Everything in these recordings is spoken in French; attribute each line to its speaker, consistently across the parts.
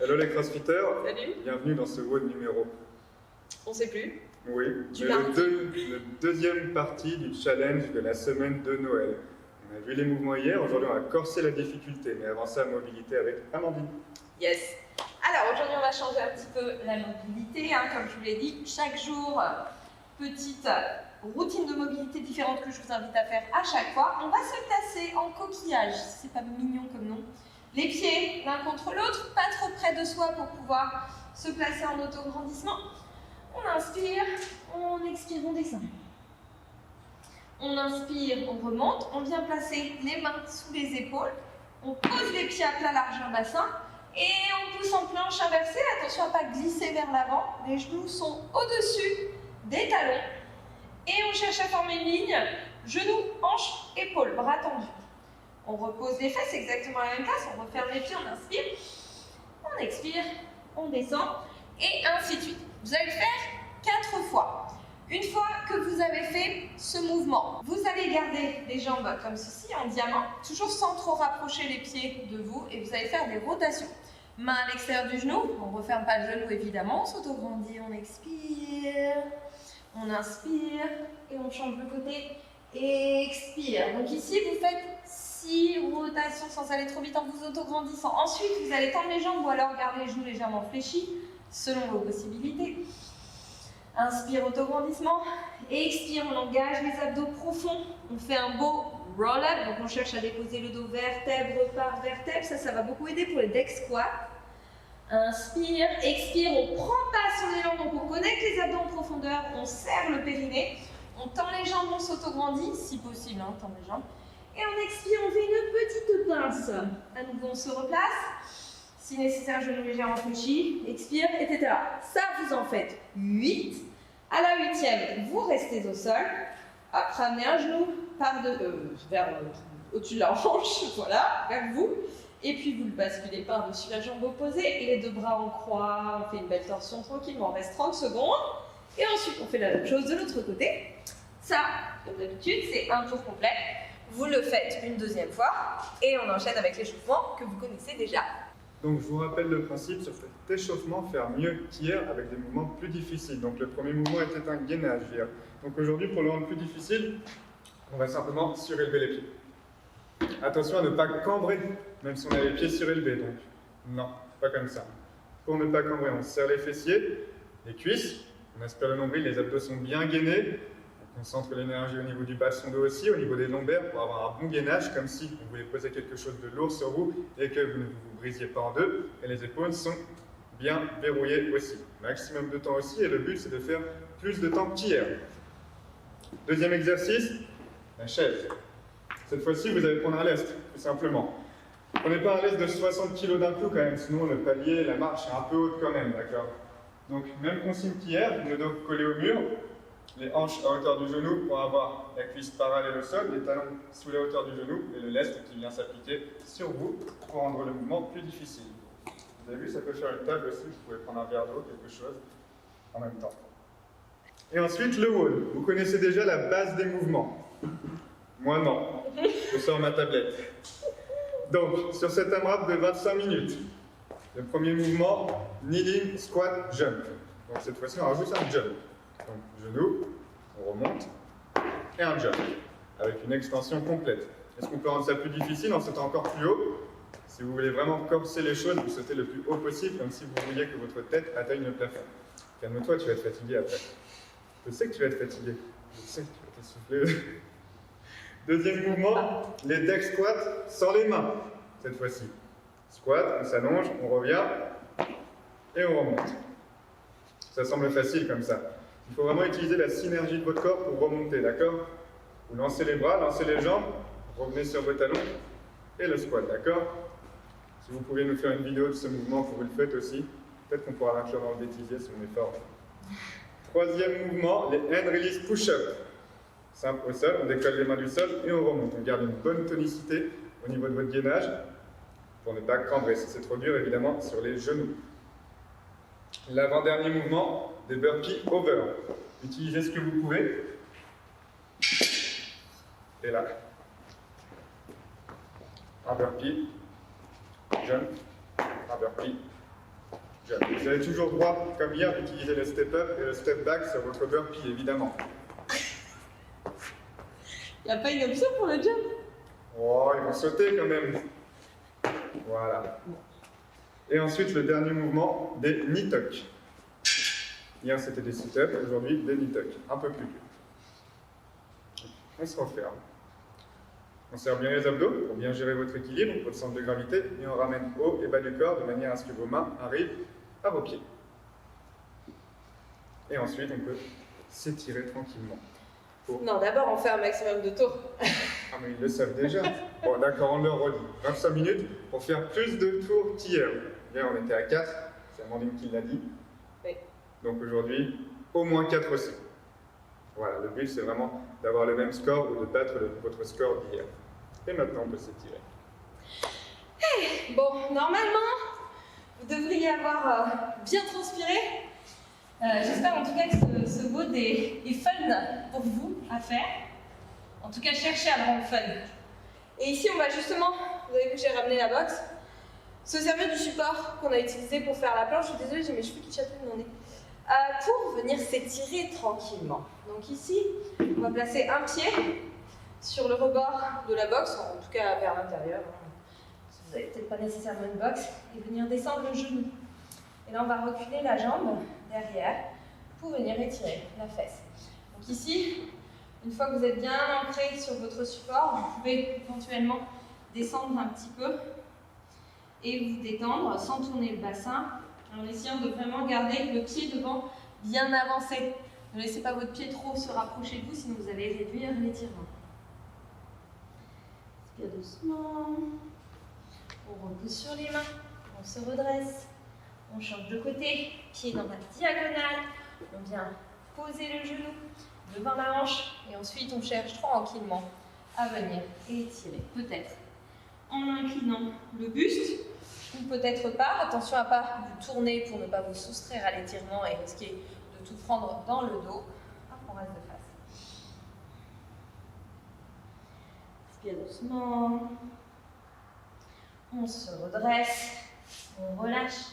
Speaker 1: Hello les crossfitters.
Speaker 2: Salut.
Speaker 1: Bienvenue dans ce WOD numéro.
Speaker 2: On sait plus.
Speaker 1: Oui,
Speaker 2: Du
Speaker 1: mais
Speaker 2: mardi.
Speaker 1: le deuxième partie du challenge de la semaine de Noël. On a vu les mouvements hier, aujourd'hui on va corser la difficulté, mais avant ça, mobilité avec Amandine.
Speaker 2: Yes. Alors aujourd'hui on va changer un petit peu la mobilité, hein, comme je vous l'ai dit. Chaque jour, petite routine de mobilité différente que je vous invite à faire à chaque fois. On va se placer en coquillage, c'est pas mignon comme nom. Les pieds l'un contre l'autre, pas trop près de soi pour pouvoir se placer en autograndissement. On inspire, on expire, on descend. On inspire, on remonte, on vient placer les mains sous les épaules. On pose les pieds à plat largeur bassin et on pousse en planche inversée. Attention à ne pas glisser vers l'avant. Les genoux sont au-dessus des talons. Et on cherche à former une ligne, genoux, hanches, épaules, bras tendus. On repose les fesses exactement à la même place, on referme les pieds, on inspire, on expire, on descend, et ainsi de suite. Vous allez le faire 4 fois. Une fois que vous avez fait ce mouvement, vous allez garder les jambes comme ceci, en diamant, toujours sans trop rapprocher les pieds de vous, et vous allez faire des rotations. Main à l'extérieur du genou, on ne referme pas le genou évidemment, on s'autograndit, on expire, on inspire, et on change de côté, expire. Donc ici, vous faites 6 rotations sans aller trop vite en vous autograndissant. Ensuite, vous allez tendre les jambes ou alors garder les genoux légèrement fléchis, selon vos possibilités. Inspire, autograndissement. Expire, on engage les abdos profonds. On fait un beau roll-up, donc on cherche à déposer le dos vertèbre par vertèbre. Ça va beaucoup aider pour les deck squats. Inspire, expire, on prend pas sur les jambes, donc on connecte les abdos en profondeur, on serre le périnée, on tend les jambes, on s'autograndit, si possible, hein, on tend les jambes. Et on expire, on fait une petite pince. À nouveau, on se replace. Si nécessaire, genou légèrement fléchi, expire, etc. Ça, vous en faites 8. À la 8e, vous restez au sol. Hop, ramenez un genou au-dessus de la hanche, voilà, vers vous. Et puis, vous le basculez par-dessus la jambe opposée. Et les deux bras en croix. On fait une belle torsion tranquillement. On reste 30 secondes. Et ensuite, on fait la même chose de l'autre côté. Ça, comme d'habitude, c'est un tour complet. Vous le faites une deuxième fois et on enchaîne avec l'échauffement que vous connaissez déjà.
Speaker 1: Donc je vous rappelle le principe sur cet échauffement, faire mieux qu'hier avec des mouvements plus difficiles. Donc le premier mouvement était un gainage hier. Donc aujourd'hui, pour le rendre plus difficile, on va simplement surélever les pieds. Attention à ne pas cambrer, même si on a les pieds surélevés. Donc non, pas comme ça. Pour ne pas cambrer, on serre les fessiers, les cuisses, on aspire le nombril, les abdos sont bien gainés. On concentre l'énergie au niveau du bas de son dos aussi, au niveau des lombaires, pour avoir un bon gainage, comme si vous voulez poser quelque chose de lourd sur vous et que vous ne vous brisiez pas en deux. Et les épaules sont bien verrouillées aussi. Maximum de temps aussi, et le but c'est de faire plus de temps qu'hier. Deuxième exercice, la chaise. Cette fois-ci, vous allez prendre un lest, tout simplement. Prenez pas un lest de 60 kg d'un coup quand même, sinon le palier, la marche est un peu haute quand même, d'accord? Donc, même consigne qu'hier, le dos collé au mur, les hanches à hauteur du genou pour avoir la cuisse parallèle au sol, les talons sous la hauteur du genou et le lest qui vient s'appliquer sur vous pour rendre le mouvement plus difficile. Vous avez vu, ça peut faire une table aussi, vous pouvez prendre un verre d'eau, quelque chose, en même temps. Et ensuite, le wall. Vous connaissez déjà la base des mouvements. Moi, non. Je sors ma tablette. Donc, sur cette AMRAP de 25 minutes, le premier mouvement, kneeling, squat, jump. Donc cette fois-ci, on rajoute un jump. Donc, genou, on remonte, et un jump, avec une extension complète. Est-ce qu'on peut rendre ça plus difficile en sautant encore plus haut? Si vous voulez vraiment corser les choses, vous sautez le plus haut possible, comme si vous vouliez que votre tête atteigne le plafond. Calme-toi, tu vas être fatigué après. Je sais que tu vas être fatigué. Je sais que tu vas t'essouffler. Deuxième mouvement, les deck squats sans les mains, cette fois-ci. Squat, on s'allonge, on revient, et on remonte. Ça semble facile comme ça. Il faut vraiment utiliser la synergie de votre corps pour remonter, d'accord? Vous lancez les bras, lancez les jambes, revenez sur vos talons et le squat, d'accord? Si vous pouviez nous faire une vidéo de ce mouvement, vous le faites aussi. Peut-être qu'on pourra l'inclure dans le bêtisier si on est fort. Troisième mouvement, les hand release push-up. Simple au sol, on décolle les mains du sol et on remonte. On garde une bonne tonicité au niveau de votre gainage pour ne pas cambrer. Si c'est trop dur, évidemment, sur les genoux. L'avant-dernier mouvement, des burpees over. Utilisez ce que vous pouvez. Et là. Un burpee, jump, un burpee, Vous avez toujours droit, comme hier, d'utiliser le step up et le step back sur votre burpee, évidemment.
Speaker 2: Il n'y a pas une option pour le jump?
Speaker 1: Oh, ils vont sauter quand même. Voilà. Et ensuite, le dernier mouvement, des knee tuck. Hier, c'était des sit-ups, aujourd'hui, des knee tuck. Un peu plus dur. On se referme. On serre bien les abdos pour bien gérer votre équilibre, votre centre de gravité, et on ramène haut et bas du corps de manière à ce que vos mains arrivent à vos pieds. Et ensuite, on peut s'étirer tranquillement.
Speaker 2: Non, d'abord, on fait un maximum de tours.
Speaker 1: Ah, mais ils le savent déjà. Bon, d'accord, on le redit. 25 minutes pour faire plus de tours qu'hier. Hier, on était à 4, c'est Amandine qui l'a dit.
Speaker 2: Oui.
Speaker 1: Donc aujourd'hui, au moins 4 aussi. Voilà, le but, c'est vraiment d'avoir le même score ou de battre votre score d'hier. Et maintenant, on peut s'étirer.
Speaker 2: Bon, normalement, vous devriez avoir bien transpiré. J'espère en tout cas que ce WOD est fun pour vous à faire. En tout cas, cherchez à le rendre fun. Et ici, on va justement, vous avez vu que j'ai ramené la box, se servir du support qu'on a utilisé pour faire la planche. Je suis désolée, j'ai mes cheveux qui chatouillent mon nez. Pour venir s'étirer tranquillement. Donc ici, on va placer un pied sur le rebord de la box, en tout cas vers l'intérieur. Vous n'avez peut-être pas nécessairement une box, et venir descendre le genou. Et là, on va reculer la jambe derrière pour venir étirer la fesse. Donc ici, une fois que vous êtes bien ancré sur votre support, vous pouvez éventuellement descendre un petit peu et vous détendre sans tourner le bassin, en essayant de vraiment garder le pied devant bien avancé. Ne laissez pas votre pied trop se rapprocher de vous, sinon vous allez réduire l'étirement. Inspire doucement. On repousse sur les mains, on se redresse, on change de côté, pied dans la diagonale, on vient poser le genou devant la hanche et ensuite on cherche tranquillement à venir étirer, peut-être en inclinant le buste ou peut-être pas. Attention à ne pas vous tourner pour ne pas vous soustraire à l'étirement et risquer de tout prendre dans le dos. On reste de face. Inspire doucement. On se redresse, on relâche.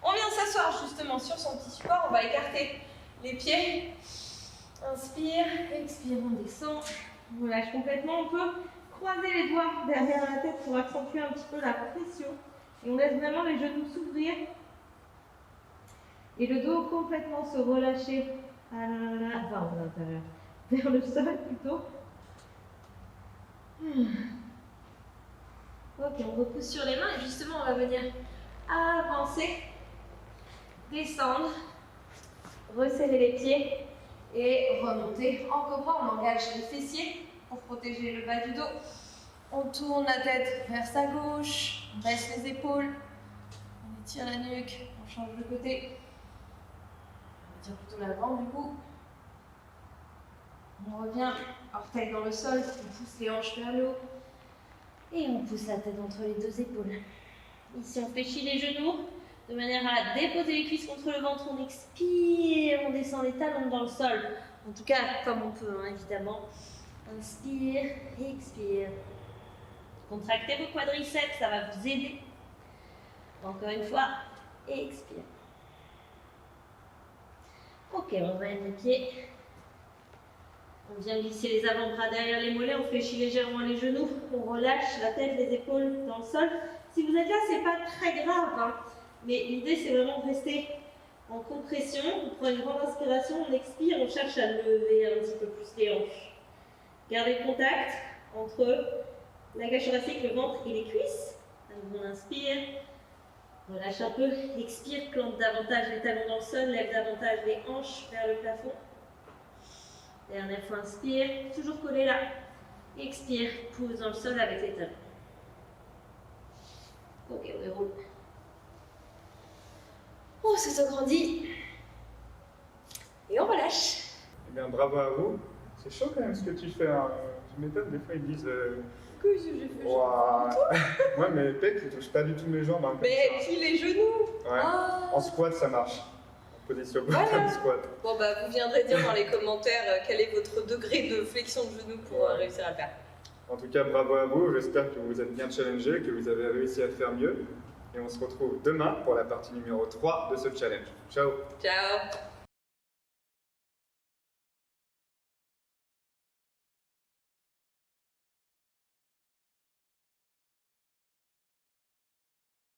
Speaker 2: On vient s'asseoir justement sur son petit support. On va écarter les pieds. Inspire, expire, on descend. On relâche complètement. On peut croiser les doigts derrière la tête pour accentuer un petit peu la pression. Et on laisse vraiment les genoux s'ouvrir. Et le dos complètement se relâcher à l'intérieur. Vers le sol plutôt. Ok, on repousse sur les mains et justement on va venir avancer, descendre, resserrer les pieds et remonter en cobra. On engage les fessiers pour protéger le bas du dos. On tourne la tête vers sa gauche, on baisse les épaules, on étire la nuque, on change de côté. On tire plutôt l'avant du coup. On revient, orteil dans le sol, on pousse les hanches vers le haut. Et on pousse la tête entre les deux épaules. Ici, on fléchit les genoux de manière à déposer les cuisses contre le ventre. On expire, on descend les talons dans le sol. En tout cas, comme on peut, hein, évidemment. Inspire, expire. Contractez vos quadriceps, ça va vous aider. Encore une fois, expire. Ok, on ramène les pieds. On vient glisser les avant-bras derrière les mollets, on fléchit légèrement les genoux, on relâche la tête, les épaules dans le sol. Si vous êtes là, c'est pas très grave, hein, mais l'idée c'est vraiment de rester en compression. On prend une grande inspiration, on expire, on cherche à lever un petit peu plus les hanches. Gardez le contact entre la cage thoracique, le ventre et les cuisses. On inspire, relâche un peu, expire, plante davantage les talons dans le sol, lève davantage les hanches vers le plafond. Dernière fois, inspire, toujours collé là. Expire, pousse dans le sol avec les talons. Ok, on déroule. On s'agrandit. Et on relâche.
Speaker 1: Eh bien, bravo à vous. C'est chaud quand même ce que tu fais. Hein. Tu m'étonnes, des fois ils disent.
Speaker 2: Que j'ai fait
Speaker 1: Ouah. Ouais, mais pec, tu touches pas du tout mes jambes. Hein,
Speaker 2: mais puis les genoux.
Speaker 1: Ouais.
Speaker 2: Ah.
Speaker 1: En squat, ça marche. Position
Speaker 2: Voilà.
Speaker 1: squat.
Speaker 2: Bon bah vous viendrez dire dans les commentaires quel est votre degré de flexion de genou pour réussir à le faire.
Speaker 1: En tout cas, bravo à vous. J'espère que vous êtes bien challengés, que vous avez réussi à faire mieux. Et on se retrouve demain pour la partie numéro 3 de ce challenge. Ciao!
Speaker 2: Ciao!